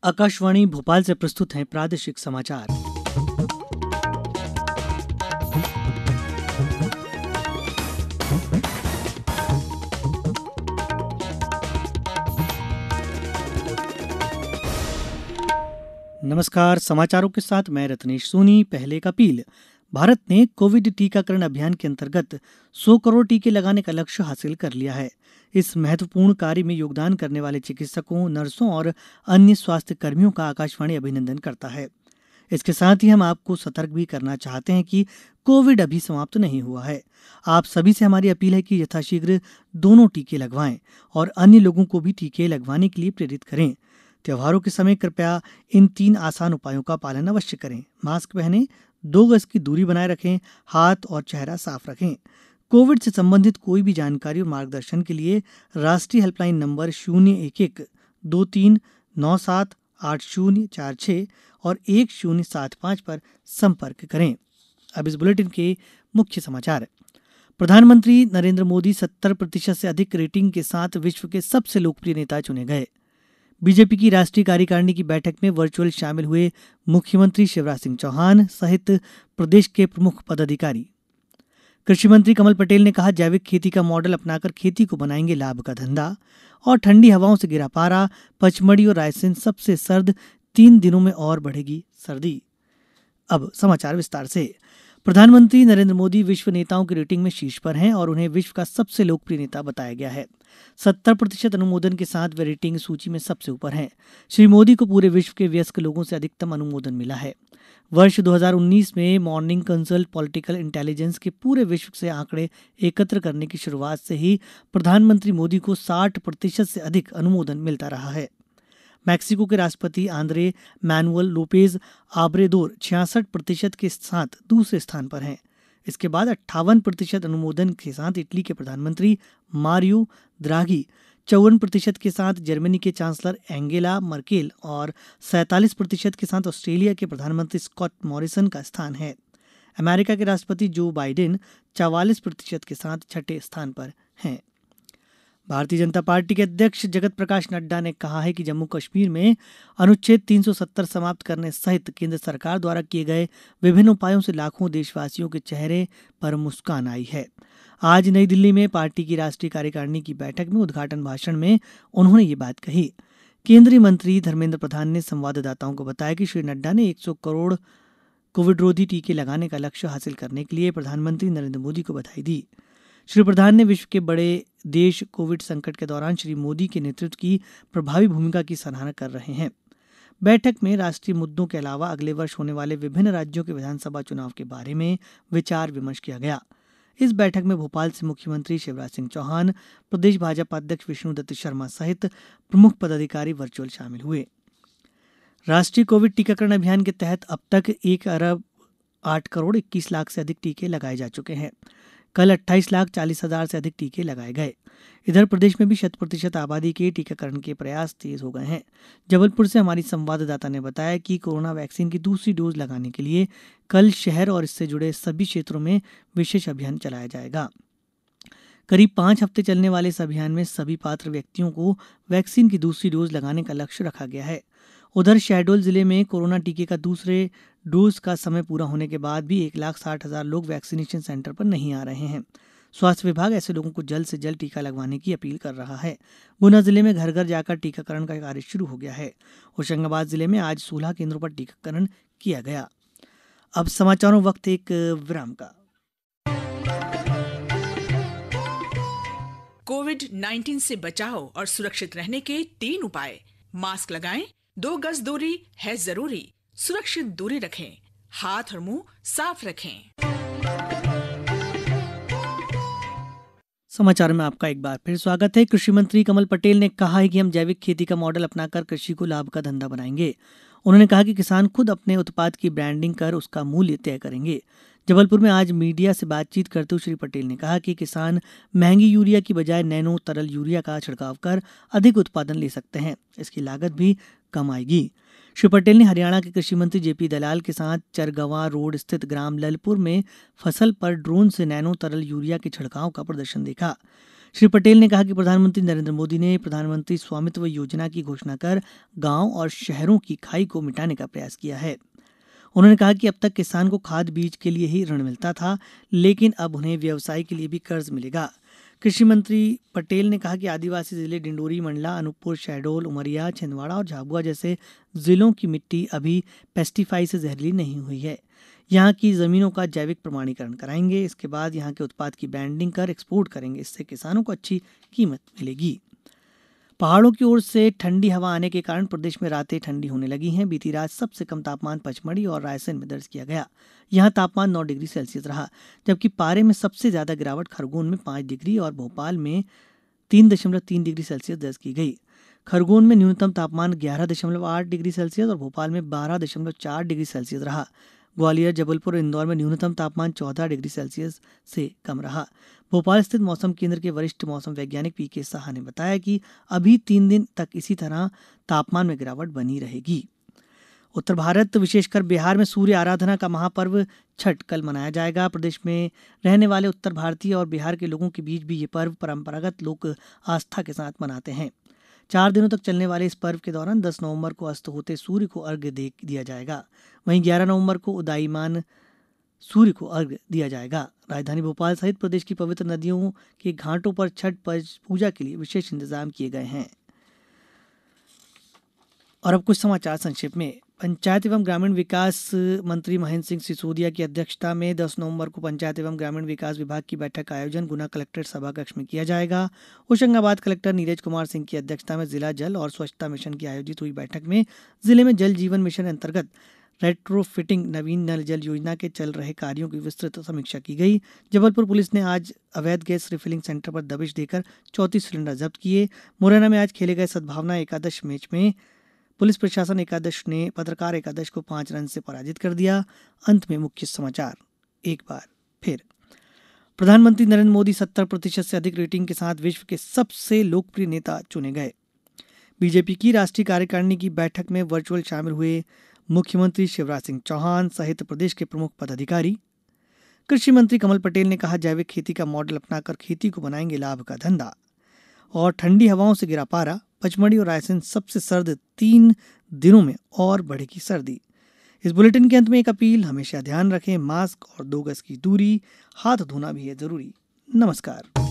आकाशवाणी भोपाल से प्रस्तुत हैं प्रादेशिक समाचार। नमस्कार, समाचारों के साथ मैं रत्नेश सोनी। पहले का अपील। भारत ने कोविड टीकाकरण अभियान के अंतर्गत 100 करोड़ टीके लगाने का लक्ष्य हासिल कर लिया है। इस महत्वपूर्ण कार्य में योगदान करने वाले चिकित्सकों, नर्सों और अन्य स्वास्थ्य कर्मियों का आकाशवाणी अभिनंदन करता है। इसके साथ ही हम आपको सतर्क भी करना चाहते हैं कि कोविड अभी समाप्त नहीं हुआ है। आप सभी से हमारी अपील है कि यथाशीघ्र दोनों टीके लगवाएं और अन्य लोगों को भी टीके लगवाने के लिए प्रेरित करें। त्योहारों के समय कृपया इन 3 आसान उपायों का पालन अवश्य करें। मास्क पहनें, 2 गज की दूरी बनाए रखें, हाथ और चेहरा साफ रखें। कोविड से संबंधित कोई भी जानकारी और मार्गदर्शन के लिए राष्ट्रीय हेल्पलाइन नंबर 011-2397-8046 और 1075 पर संपर्क करें। अब इस बुलेटिन के मुख्य समाचार। प्रधानमंत्री नरेंद्र मोदी 70% से अधिक रेटिंग के साथ विश्व के सबसे लोकप्रिय नेता चुने गए। बीजेपी की राष्ट्रीय कार्यकारिणी की बैठक में वर्चुअल शामिल हुए मुख्यमंत्री शिवराज सिंह चौहान सहित प्रदेश के प्रमुख पदाधिकारी। कृषि मंत्री कमल पटेल ने कहा, जैविक खेती का मॉडल अपनाकर खेती को बनाएंगे लाभ का धंधा। और ठंडी हवाओं से गिरा पारा, पचमढ़ी और रायसेन सबसे सर्द, 3 दिनों में और बढ़ेगी सर्दी। अब समाचार विस्तार से। प्रधानमंत्री नरेंद्र मोदी विश्व नेताओं की रेटिंग में शीर्ष पर हैं और उन्हें विश्व का सबसे लोकप्रिय नेता बताया गया है। 70% अनुमोदन के साथ वे रेटिंग सूची में सबसे ऊपर हैं। श्री मोदी को पूरे विश्व के वयस्क लोगों से अधिकतम अनुमोदन मिला है। वर्ष 2019 में मॉर्निंग कंसल्ट पॉलिटिकल इंटेलिजेंस के पूरे विश्व से आंकड़े एकत्र करने की शुरुआत से ही प्रधानमंत्री मोदी को 60% से अधिक अनुमोदन मिलता रहा है। मैक्सिको के राष्ट्रपति आंद्रे मैनुअल लोपेज आब्रेदोर 66% के साथ दूसरे स्थान पर हैं। इसके बाद 58% अनुमोदन के साथ इटली के प्रधानमंत्री मारियो द्राघी, 54% के साथ जर्मनी के चांसलर एंगेला मर्केल और 47% के साथ ऑस्ट्रेलिया के प्रधानमंत्री स्कॉट मॉरिसन का स्थान है। अमेरिका के राष्ट्रपति जो बाइडेन 44% के साथ छठे स्थान पर हैं। भारतीय जनता पार्टी के अध्यक्ष जगत प्रकाश नड्डा ने कहा है कि जम्मू कश्मीर में अनुच्छेद 370 समाप्त करने सहित केंद्र सरकार द्वारा किए गए विभिन्न उपायों से लाखों देशवासियों के चेहरे पर मुस्कान आई है। आज नई दिल्ली में पार्टी की राष्ट्रीय कार्यकारिणी की बैठक में उद्घाटन भाषण में उन्होंने ये बात कही। केंद्रीय मंत्री धर्मेंद्र प्रधान ने संवाददाताओं को बताया कि श्री नड्डा ने 100 करोड़ कोविड रोधी टीके लगाने का लक्ष्य हासिल करने के लिए प्रधानमंत्री नरेंद्र मोदी को बधाई दी। श्री प्रधान ने विश्व के बड़े देश कोविड संकट के दौरान श्री मोदी के नेतृत्व की प्रभावी भूमिका की सराहना कर रहे हैं। बैठक में राष्ट्रीय मुद्दों के अलावा अगले वर्ष होने वाले विभिन्न राज्यों के विधानसभा चुनाव के बारे में विचार विमर्श किया गया। इस बैठक में भोपाल से मुख्यमंत्री शिवराज सिंह चौहान, प्रदेश भाजपा अध्यक्ष विष्णुदत्त शर्मा सहित प्रमुख पदाधिकारी वर्चुअल शामिल हुए। राष्ट्रीय कोविड टीकाकरण अभियान के तहत अब तक 1 अरब 8 करोड़ 21 लाख से अधिक टीके लगाए जा चुके हैं। कल 28,40,000 से अधिक टीके लगाए गए। इधर प्रदेश में भी 100% आबादी के टीकाकरण के प्रयास तेज हो गए हैं। जबलपुर से हमारी संवाददाता ने बताया कि कोरोना वैक्सीन की दूसरी डोज लगाने के लिए कल शहर और इससे जुड़े सभी क्षेत्रों में विशेष अभियान चलाया जाएगा। करीब 5 हफ्ते चलने वाले इस अभियान में सभी पात्र व्यक्तियों को वैक्सीन की दूसरी डोज लगाने का लक्ष्य रखा गया है। उधर शहडोल जिले में कोरोना टीके का दूसरे डोज का समय पूरा होने के बाद भी 1,60,000 लोग वैक्सीनेशन सेंटर पर नहीं आ रहे हैं। स्वास्थ्य विभाग ऐसे लोगों को जल्द से जल्द टीका लगवाने की अपील कर रहा है। गुना जिले में घर घर जाकर टीकाकरण का कार्य शुरू हो गया है। होशंगाबाद जिले में आज 16 केंद्रों पर टीकाकरण किया गया। अब समाचारों वक्त एक विराम का। कोविड-19 से बचाव और सुरक्षित रहने के 3 उपाय। मास्क लगाएं, 2 गज दूरी है जरूरी, सुरक्षित दूरी रखें, हाथ और मुंह साफ रखें। समाचार में आपका एक बार फिर स्वागत है। कृषि मंत्री कमल पटेल ने कहा है कि हम जैविक खेती का मॉडल अपनाकर कृषि को लाभ का धंधा बनाएंगे। उन्होंने कहा कि किसान खुद अपने उत्पाद की ब्रांडिंग कर उसका मूल्य तय करेंगे। जबलपुर में आज मीडिया से बातचीत करते हुए श्री पटेल ने कहा कि किसान महंगी यूरिया की बजाय नैनो तरल यूरिया का छिड़काव कर अधिक उत्पादन ले सकते हैं। इसकी लागत भी कम आएगी। श्री पटेल ने हरियाणा के कृषि मंत्री जेपी दलाल के साथ चरगवां रोड स्थित ग्राम ललपुर में फसल पर ड्रोन से नैनो तरल यूरिया के छिड़काव का प्रदर्शन देखा। श्री पटेल ने कहा कि प्रधानमंत्री नरेंद्र मोदी ने प्रधानमंत्री स्वामित्व योजना की घोषणा कर गांव और शहरों की खाई को मिटाने का प्रयास किया है। उन्होंने कहा कि अब तक किसान को खाद बीज के लिए ही ऋण मिलता था, लेकिन अब उन्हें व्यवसाय के लिए भी कर्ज मिलेगा। कृषि मंत्री पटेल ने कहा कि आदिवासी जिले डिंडोरी, मंडला, अनूपपुर, शहडोल, उमरिया, छिंदवाड़ा और झाबुआ जैसे जिलों की मिट्टी अभी पेस्टिसाइड से जहरीली नहीं हुई है। यहाँ की जमीनों का जैविक प्रमाणीकरण कराएंगे। इसके बाद यहाँ के उत्पाद की ब्रांडिंग कर एक्सपोर्ट करेंगे। इससे किसानों को अच्छी कीमत मिलेगी। पहाड़ों की ओर से ठंडी हवा आने के कारण प्रदेश में रातें ठंडी होने लगी हैं। बीती रात सबसे कम तापमान पचमढ़ी और रायसेन में दर्ज किया गया। यहां तापमान 9 डिग्री सेल्सियस रहा, जबकि पारे में सबसे ज्यादा गिरावट खरगोन में 5 डिग्री और भोपाल में 3.3 डिग्री सेल्सियस दर्ज की गई। खरगोन में न्यूनतम तापमान 11.8 डिग्री सेल्सियस और भोपाल में 12.4 डिग्री सेल्सियस रहा। ग्वालियर, जबलपुर और इंदौर में न्यूनतम तापमान 14 डिग्री सेल्सियस से कम रहा। भोपाल स्थित मौसम केंद्र के वरिष्ठ मौसम वैज्ञानिक पीके साहा ने बताया कि अभी 3 दिन तक इसी तरह तापमान में गिरावट बनी रहेगी। उत्तर भारत विशेषकर बिहार में सूर्य आराधना का महापर्व छठ कल मनाया जाएगा। प्रदेश में रहने वाले उत्तर भारतीय और बिहार के लोगों के बीच भी ये पर्व परंपरागत लोक आस्था के साथ मनाते हैं। 4 दिनों तक चलने वाले इस पर्व के दौरान 10 नवंबर को अस्त होते सूर्य को अर्घ्य दिया जाएगा। वहीं 11 नवंबर को उदयीमान सूर्य को अर्घ्य दिया जाएगा। राजधानी भोपाल सहित प्रदेश की पवित्र नदियों के घाटों पर छठ पूजा के लिए विशेष इंतजाम किए गए हैं। और अब कुछ समाचार संक्षेप में। पंचायत एवं ग्रामीण विकास मंत्री महेंद्र सिंह सिसोदिया की अध्यक्षता में 10 नवंबर को पंचायत एवं ग्रामीण विकास विभाग की बैठक का आयोजन गुना कलेक्ट्रेट सभाकक्ष में किया जाएगा। होशंगाबाद कलेक्टर नीरज कुमार सिंह की अध्यक्षता में जिला जल और स्वच्छता मिशन की आयोजित हुई बैठक में जिले में जल जीवन मिशन अंतर्गत रेट्रोफिटिंग नवीन नल जल योजना के चल रहे कार्यों की विस्तृत समीक्षा की गई। जबलपुर पुलिस ने आज अवैध गैस रिफिलिंग सेंटर पर दबिश देकर 34 सिलेंडर जब्त किए। मुरैना में आज खेले गए सद्भावना एकादश मैच में पुलिस प्रशासन एकादश ने पत्रकार एकादश को 5 रन से पराजित कर दिया। अंत में मुख्य समाचार एक बार फिर। प्रधानमंत्री नरेंद्र मोदी 70% से अधिक रेटिंग के साथ विश्व के सबसे लोकप्रिय नेता चुने गए। बीजेपी की राष्ट्रीय कार्यकारिणी की बैठक में वर्चुअल शामिल हुए मुख्यमंत्री शिवराज सिंह चौहान सहित प्रदेश के प्रमुख पदाधिकारी। कृषि मंत्री कमल पटेल ने कहा, जैविक खेती का मॉडल अपनाकर खेती को बनाएंगे लाभ का धंधा। और ठंडी हवाओं से गिरा पारा, पचमढ़ी और रायसेन सबसे सर्द 3 दिनों में और बढ़ेगी सर्दी। इस बुलेटिन के अंत में एक अपील, हमेशा ध्यान रखें, मास्क और 2 गज की दूरी, हाथ धोना भी है जरूरी। नमस्कार।